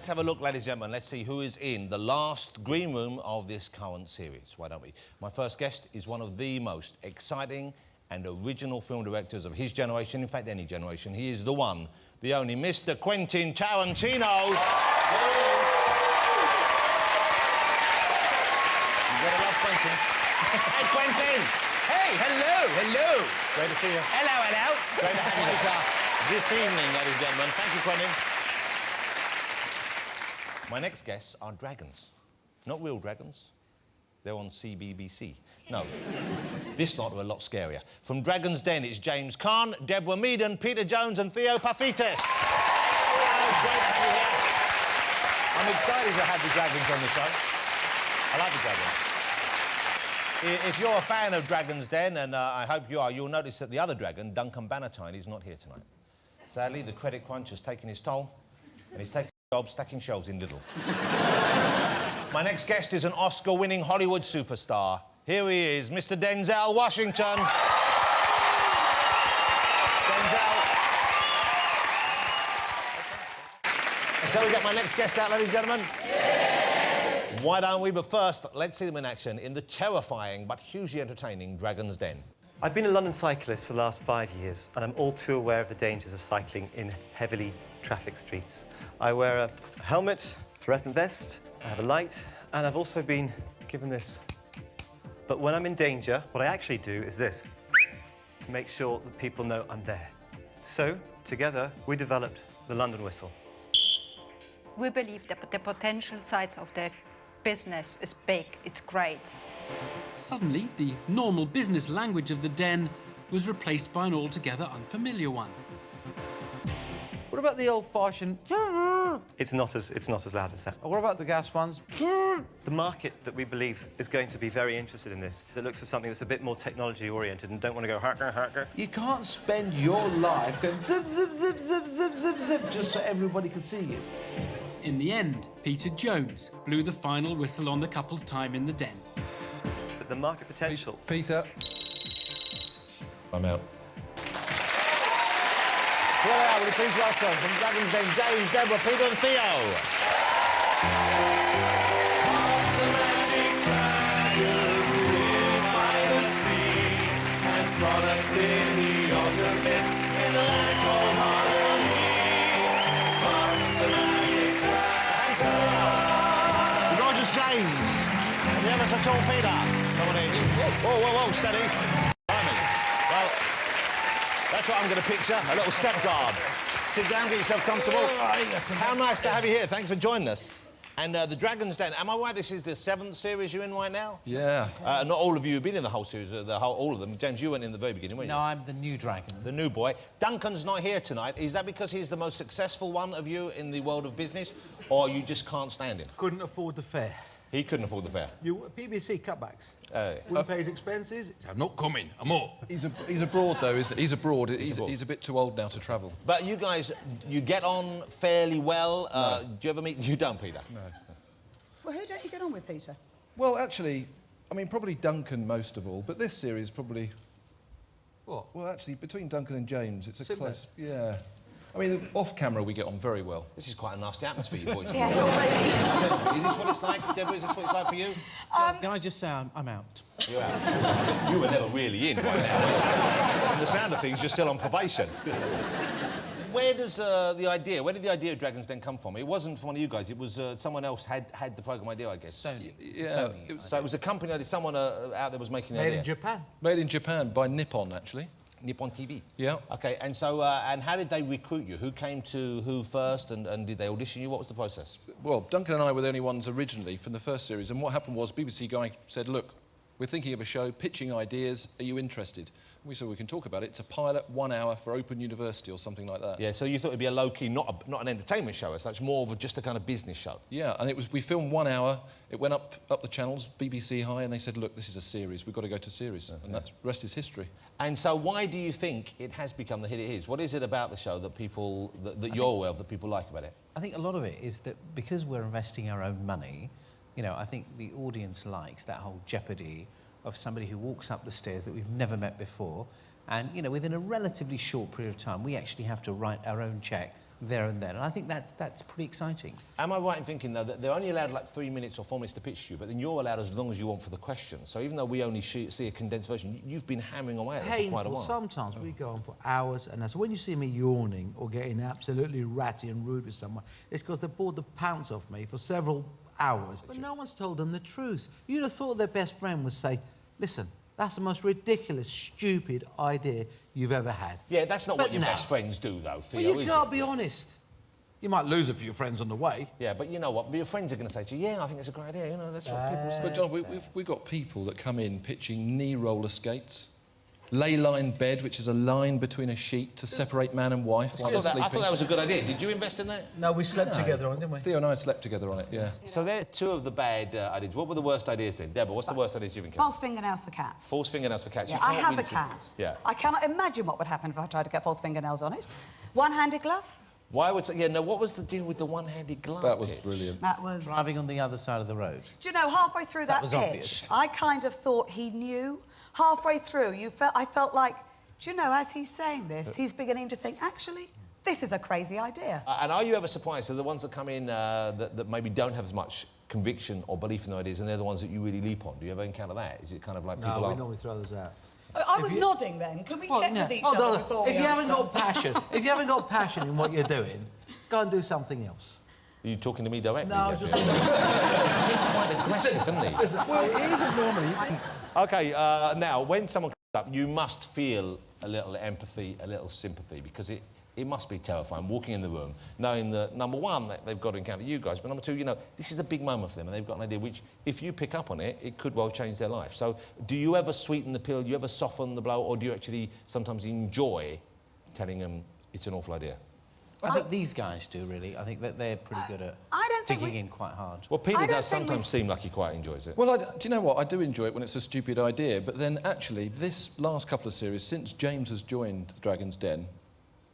have a look, ladies and gentlemen. Let's see who is in the last green room of this current series. Why don't we? My first guest is one of the most exciting and original film directors of his generation, in fact, any generation. He is the one, the only Mr. Quentin Tarantino. You gotta love Quentin. Hey, Quentin! Hey, hello. Great to see you. Hello. Great to have you here this evening, ladies and gentlemen. Thank you, Quentin. My next guests are dragons. Not real dragons. They're on CBBC. No, this lot are a lot scarier. From Dragon's Den, it's James Caan, Deborah Meaden, Peter Jones and Theo Paphitis. Oh, great to have you here. I'm excited to have the dragons on the show. I like the dragons. If you're a fan of Dragon's Den, and I hope you are, you'll notice that the other dragon, Duncan Bannatyne, is not here tonight. Sadly, the credit crunch has taken his toll, and he's taken a job stacking shelves in Lidl. My next guest is an Oscar-winning Hollywood superstar. Here he is, Mr. Denzel Washington. Denzel. Shall we get my next guest out, ladies and gentlemen? Yeah. Why don't we? But first, let's see them in action in the terrifying but hugely entertaining Dragon's Den. I've been a London cyclist for the last 5 years, and I'm all too aware of the dangers of cycling in heavily trafficked streets. I wear a helmet, fluorescent vest, I have a light, and I've also been given this. But when I'm in danger, what I actually do is this, to make sure that people know I'm there. So, together, we developed the London whistle. We believe that the potential size of the business is big, it's great. Suddenly, the normal business language of the Den was replaced by an altogether unfamiliar one. What about the old-fashioned... It's not as loud as that. What about the gas ones? The market that we believe is going to be very interested in this, that looks for something that's a bit more technology-oriented and don't want to go hacker, hacker. You can't spend your life going zip, zip, zip, zip, zip, zip, zip, just so everybody can see you. In the end, Peter Jones blew the final whistle on the couple's time in the Den. But the market potential... Peter. I'm out. Here we are, will you please welcome from Dragon's Den, James, Deborah, Peter and Theo. The magic dragon lived by the sea and frolicked in the autumn mist in the land called Harmony. The magic dragon. Gorgeous James. And the ever so tall Peter. Come on in. Whoa, steady. Blimey. Well, that's what I'm going to picture, a little step guard. Sit down, get yourself comfortable. How nice to have you here. Thanks for joining us. And the Dragon's Den, am I right, this is the 7th series you're in right now? Yeah. Not all of you have been in the whole series, all of them. James, you went in the very beginning, weren't you? No, I'm the new dragon. The new boy. Duncan's not here tonight. Is that because he's the most successful one of you in the world of business, or you just can't stand him? Couldn't afford the fare. He couldn't afford the fare. BBC cutbacks. Yeah. Wouldn't pay his expenses. I'm not coming. I'm up. He's abroad, though, isn't he? He's abroad. He's a bit too old now to travel. But you guys, you get on fairly well. No. Do you ever meet... You don't, Peter? No. Well, who don't you get on with, Peter? Well, actually, I mean, probably Duncan most of all, but this series probably... What? Well, actually, between Duncan and James, it's a Similar. close... Yeah. I mean, off-camera, we get on very well. This is quite a nasty atmosphere, you boys. Yes, already. Is this what it's like, Deborah? Is this what it's like for you? Can I just say I'm out? You're out. You were never really in right now. From the sound of things, you're still on probation. Where does where did the idea of Dragon's Den come from? It wasn't from one of you guys, it was someone else had the programme idea, I guess. Sony. Yeah. So it was a company, someone out there was making the Made idea. in Japan. Made in Japan by Nippon, actually. Nippon TV? Yeah. OK, and so, and how did they recruit you? Who came to who first, and did they audition you? What was the process? Well, Duncan and I were the only ones originally from the first series, and what happened was BBC guy said, look, we're thinking of a show, pitching ideas, are you interested? We said we can talk about it. It's a pilot, 1 hour for Open University or something like that. Yeah, so you thought it'd be a low-key, not an entertainment show as such, more of just a kind of business show. Yeah, and we filmed 1 hour, it went up the channels, BBC High, and they said, look, this is a series, we've got to go to series, and that's the rest is history. And so why do you think it has become the hit it is? What is it about the show that you're aware of, that people like about it? I think a lot of it is that because we're investing our own money, you know, I think the audience likes that whole jeopardy of somebody who walks up the stairs that we've never met before. And, you know, within a relatively short period of time, we actually have to write our own cheque there and then. And I think that's pretty exciting. Am I right in thinking, though, that they're only allowed like 3 minutes or 4 minutes to pitch to you, but then you're allowed as long as you want for the question? So even though we only see a condensed version, you've been hammering away at it for quite a Painful. while. Sometimes we go on for hours, and so when you see me yawning or getting absolutely ratty and rude with someone, it's because they bored the pants off me for several hours. But no one's told them the truth. You'd have thought their best friend would say, listen, that's the most ridiculous, stupid idea you've ever had. Yeah, that's not But what your no. best friends do, though, Theo, Well, you is can't it? be honest. You might lose a few friends on the way. Yeah, but you know what? Your friends are going to say to you, yeah, I think it's a great idea. You know, that's what people say. But, John, we've got people that come in pitching knee roller skates, ley-line bed, which is a line between a sheet to separate man and wife while they're sleeping. I thought that was a good idea. Did you invest in that? No, we slept together on it, didn't we? Theo and I slept together on it, yeah. So there are two of the bad ideas. What were the worst ideas then? Deborah, what's the worst ideas you've encountered? False fingernail for cats. False fingernails for cats. Yeah, You I can't have a really see- cat. Yeah. I cannot imagine what would happen if I tried to get false fingernails on it. One-handed glove? Why would... Yeah, no, what was the deal with the one-handed glove That was pitch? brilliant. That was... Driving on the other side of the road. Do you know, halfway through that, was pitch, obvious. I kind of thought he knew. Halfway through, I felt like, do you know, as he's saying this, he's beginning to think, actually, this is a crazy idea. And are you ever surprised? So the ones that come in that maybe don't have as much conviction or belief in the ideas, and they're the ones that you really leap on? Do you ever encounter that? Is it kind of like people No, we aren't- normally throw those out. I was nodding then. Can we check with each Hold other on. before we If you haven't answer? got passion, if you haven't got passion in what you're doing, go and do something else. Are you talking to me directly? No, Jeff? just... He's quite aggressive, isn't he? Well, it isn't normally, is it? OK, now, when someone comes up, you must feel a little empathy, a little sympathy, because it must be terrifying walking in the room, knowing that, number one, that they've got to encounter you guys, but number two, you know, this is a big moment for them, and they've got an idea which, if you pick up on it, it could well change their life. So do you ever sweeten the pill, do you ever soften the blow, or do you actually sometimes enjoy telling them it's an awful idea? I think these guys do, really. I think that they're pretty good at I don't think digging we- in quite hard. Well, Peter I don't does think we sometimes s- seem like he quite enjoys it. Well, do you know what? I do enjoy it when it's a stupid idea, but then actually, this last couple of series, since James has joined the Dragon's Den,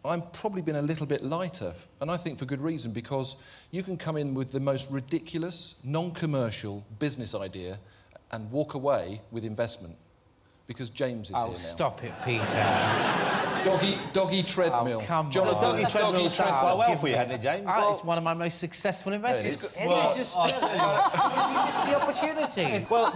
I've probably been a little bit lighter, and I think for good reason, because you can come in with the most ridiculous, non-commercial business idea and walk away with investment, because James is here now. Stop it, Peter. Doggy treadmill. come Jonathan, on. Doggy treadmill's done quite well for you, hasn't it, James? It's one of my most successful investments. It is. It's just the opportunity. Well,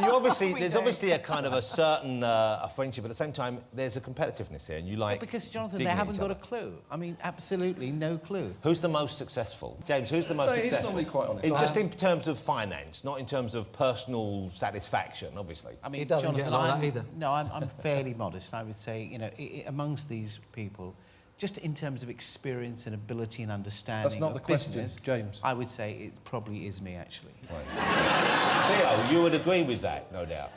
there's obviously a kind of a certain a friendship, but at the same time, there's a competitiveness here, and you like... Because, Jonathan, they digging haven't each got a other. clue. I mean, absolutely no clue. Who's the most successful? James, who's the most No, he's successful? normally quite honest. Just in terms of finance, not in terms of personal satisfaction, obviously. I mean, He doesn't Jonathan, get like that I'm- either. No, I'm fairly modest. I would say, you know, amongst these people, just in terms of experience and ability and understanding That's not of the question, business, James. I would say it probably is me, actually. Theo, you would agree with that, no doubt.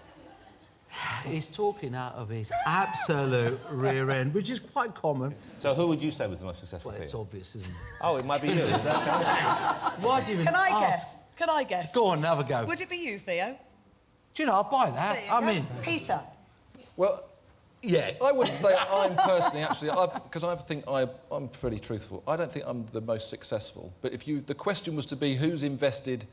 He's talking out of his absolute rear end, which is quite common. So who would you say was the most successful Well, it's Theo? obvious, isn't it? Oh, it might be you. Is that Why do you even Can I ask? guess? Can I guess? Go on, have a go. Would it be you, Theo? Do you know, I'll buy that. There you I go. mean, Peter. Well, yeah. I wouldn't say I'm personally, actually, because I think I'm pretty truthful. I don't think I'm the most successful. But if the question was to be who's invested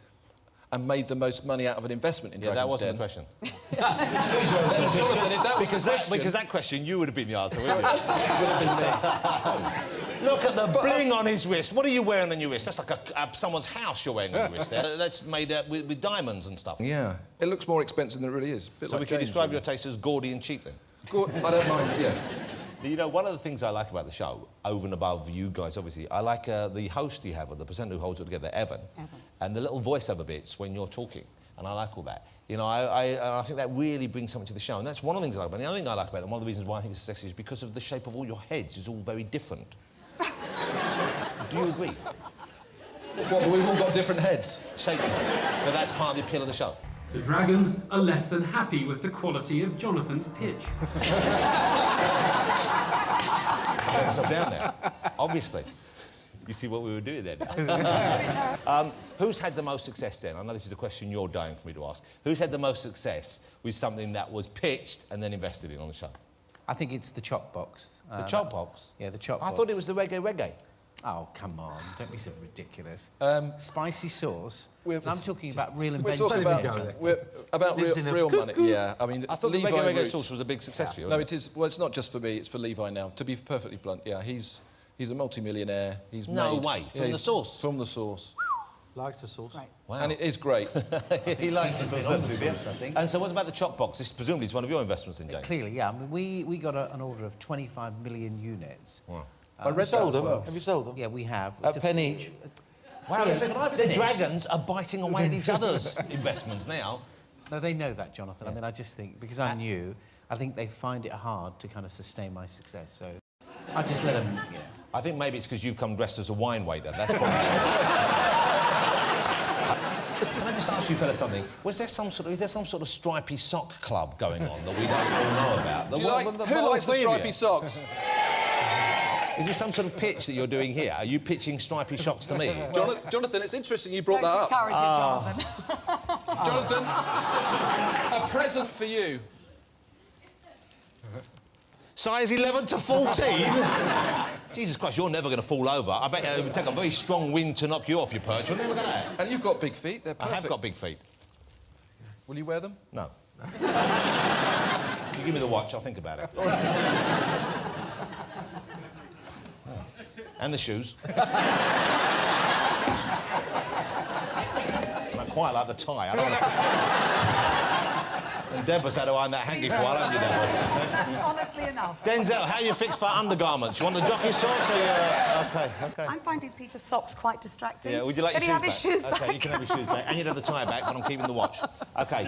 and made the most money out of an investment in Yeah, that Dragon's wasn't Den, the question. then, Jonathan, if that was the question, Because that question, you would have been the answer, wouldn't you? it would have been me. Look at the bling on his wrist. What are you wearing on your wrist? That's like someone's house you're wearing on your wrist there. That's made with diamonds and stuff. Yeah, it looks more expensive than it really is. Bit So like we can James, describe really. your taste as gaudy and cheap then? Good, I don't mind, yeah. You know, one of the things I like about the show, over and above you guys, obviously, I like the host you have, or the presenter who holds it together, Evan, and the little voiceover bits when you're talking, and I like all that. You know, I think that really brings something to the show, and that's one of the things I like about it. The other thing I like about it, and one of the reasons why I think it's sexy, is because of the shape of all your heads is all very different. Do you agree? What, we've all got different heads. Shape, but that's part of the appeal of the show. The Dragons are less than happy with the quality of Jonathan's pitch. Put myself down there. Obviously. You see what we were doing there now. Who's had the most success then? I know this is a question you're dying for me to ask. Who's had the most success with something that was pitched and then invested in on the show? I think it's the chop box. The chop box? Yeah, the chop I box. thought it was the reggae. Oh, come on, don't be so ridiculous. Spicy sauce. I'm talking about real We're invention. talking about Lives in a real money. Yeah, I mean, I thought the Levi reggae Roots- sauce was a big success for you. No, it is. Well, it's not just for me. It's for Levi now. To be perfectly blunt, yeah, he's He's a multi-millionaire. He's No made... way, from the source? From the source. Likes the sauce. Right. Wow. And it is great. He likes the sauce, on the doesn't he? sauce, I think. And so what about the choc box? This presumably is one of your investments in, James. Clearly, yeah. I mean, we got an order of 25 million units. Wow. I read that as well. Have you sold them? Yeah, we have. At a penny each? Wow, Sorry, it says can I the finish? dragons are biting away at each other's investments now. No, they know that, Jonathan. I mean, I just think, because I'm new, I think they find it hard to kind of sustain my success. So I just let them, yeah. I think maybe it's because you've come dressed as a wine waiter. That's probably Can I just ask you fellas something? Is there some sort of stripy sock club going on that we don't all know about? Do you like, who likes the stripy socks? Is this some sort of pitch that you're doing here? Are you pitching stripy socks to me? Jonathan, it's interesting you brought Don't that up. encourage it, Jonathan. Jonathan, a present for you. Size 11 to 14? Jesus Christ, you're never going to fall over. I bet it would take a very strong wind to knock you off your perch. Look at that. And you've got big feet. They're I perfect. have got big feet. Will you wear them? No. If you give me the watch, I'll think about it. Oh. And the shoes. And I quite like the tie. I don't want to... And Deborah's had to iron that hanky for a while, haven't you, Deborah? That's honestly enough. Denzel, how are you fixed for undergarments? You want the jockey socks or you... OK. I'm finding Peter's socks quite distracting. Yeah, would you like Can your he shoes have back? his shoes back? OK, you can have your shoes back. And you'd have the tie back, but I'm keeping the watch. OK.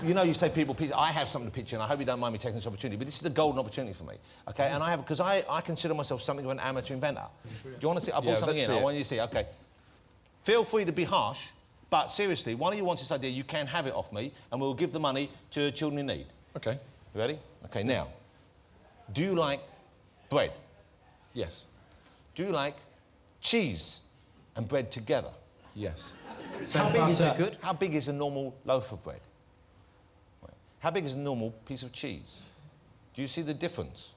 You know, you say people... I have something to pitch in. I hope you don't mind me taking this opportunity, but this is a golden opportunity for me, OK? And I have... Because I consider myself something of an amateur inventor. Do you want to see... I brought something in. I want you to see. OK. Feel free to be harsh, but seriously, one of you wants this idea, you can have it off me, and we'll give the money to children in need. OK. You ready? OK, now, do you like bread? Yes. Do you like cheese and bread together? Yes. So far, so good. How big is a normal loaf of bread? How big is a normal piece of cheese? Do you see the difference?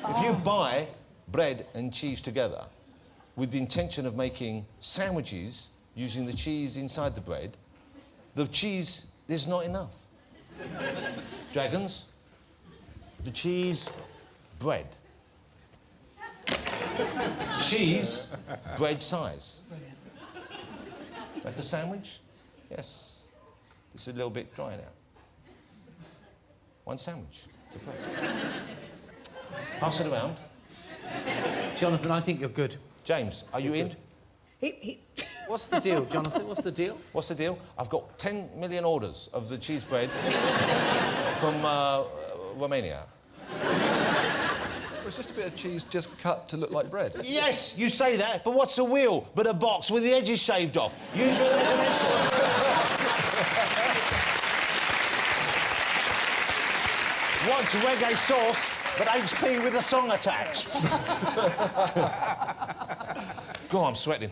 If you buy bread and cheese together with the intention of making sandwiches using the cheese inside the bread, the cheese is not enough. Dragons, the cheese, bread. Cheese, bread size. Like a sandwich? Yes. This is a little bit dry now. One sandwich to bread. Pass it around. Jonathan, I think you're good. James, are you in? What's the deal, Jonathan? What's the deal? What's the deal? I've got 10 million orders of the cheese bread from Romania. It's just a bit of cheese just cut to look like bread. Yes, you say that, but what's a wheel but a box with the edges shaved off? Use your imagination. What's reggae sauce but HP with a song attached? Go on, I'm sweating.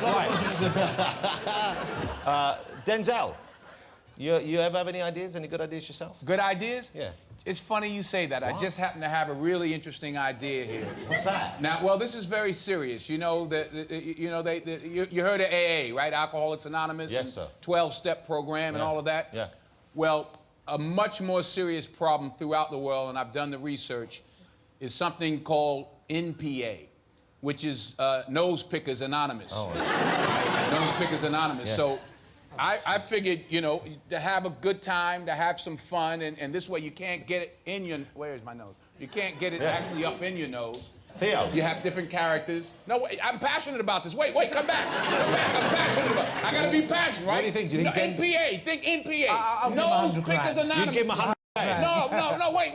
Right. Denzel, you ever have any ideas? Any good ideas yourself? Good ideas? Yeah. It's funny you say that. I just happen to have a really interesting idea here. What's that? Now, well, this is very serious. You know you heard of AA, right? Alcoholics Anonymous. Yes, sir. 12-step program and Yeah. all of that. Yeah. Well, a much more serious problem throughout the world, and I've done the research, is something called NPA, which is Nose Pickers Anonymous. Oh. Nose Pickers Anonymous. Yes. So I figured, you know, to have a good time, to have some fun, and this way you can't get it in your... Where's my nose? You can't get it actually up in your nose. Theo. You have different characters. No, wait, I'm passionate about this. Wait, come back. Come back, I'm passionate about it. I gotta be passionate, right? What do you think? Do you think NPA, think NPA. I'll give him Nose 100 Pickers grand. Anonymous. You give him 100 grand. No, wait.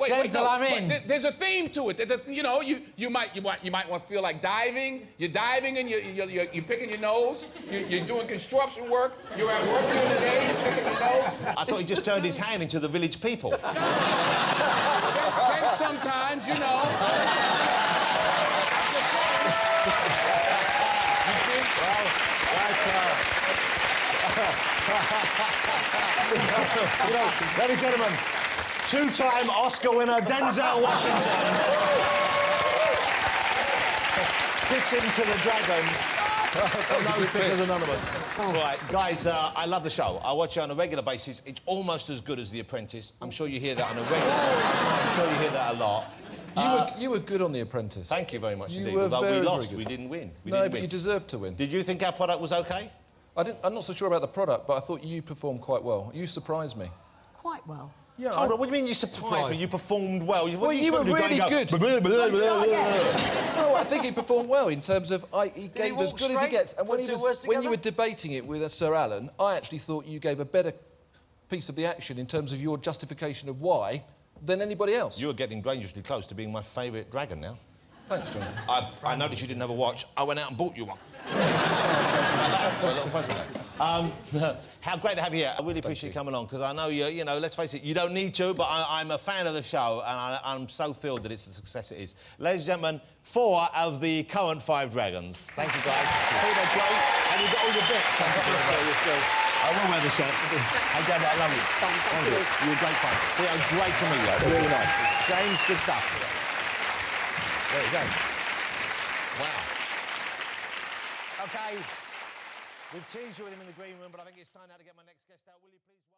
Denzel, No. I'm in. There's a theme to it. There's a, you know, you might want to feel like diving. You're diving and you're picking your nose. You're doing construction work. You're at work during the day. You're picking your nose. I thought he just turned his hand into the village people. Then sometimes, you know. Ladies and gentlemen, two-time Oscar winner Denzel Washington pitching to the Dragons. No Pickers Anonymous. Right, guys, I love the show. I watch it on a regular basis. It's almost as good as The Apprentice. I'm sure you hear that on a regular... I'm sure you hear that a lot. You were good on The Apprentice. Thank you very much You indeed. were Although very, we very lost, good. we didn't win. You deserved to win. Did you think our product was OK? I'm not so sure about the product, but I thought you performed quite well. You surprised me. Quite well. Yeah, Hold on, what do you mean you surprised me? You performed well. Well, you were really good. Start again. No, I think he performed well in terms of he gave as walk good as he straight? gets. And when, Put two words when you together? were debating it with Sir Alan, I actually thought you gave a better piece of the action in terms of your justification of why than anybody else. You are getting dangerously close to being my favourite dragon now. Thanks, Jonathan. I noticed you didn't have a watch. I went out and bought you one. For a little present. How great to have you here. I really appreciate you coming on because I know you know, let's face it, you don't need to, but I'm a fan of the show and I'm so thrilled that it's the success it is. Ladies and gentlemen, 4 of the current 5 dragons. Thank you, guys. I think they're great and you've got all your bits. I will wear the shirt. Hey, Dad, I love you. Thank you. You were great fun. Theo, great to meet you. Really nice. James, good stuff. There you go. Wow. OK. We've teased you with him in the green room, but I think it's time now to get my next guest out. Will you please...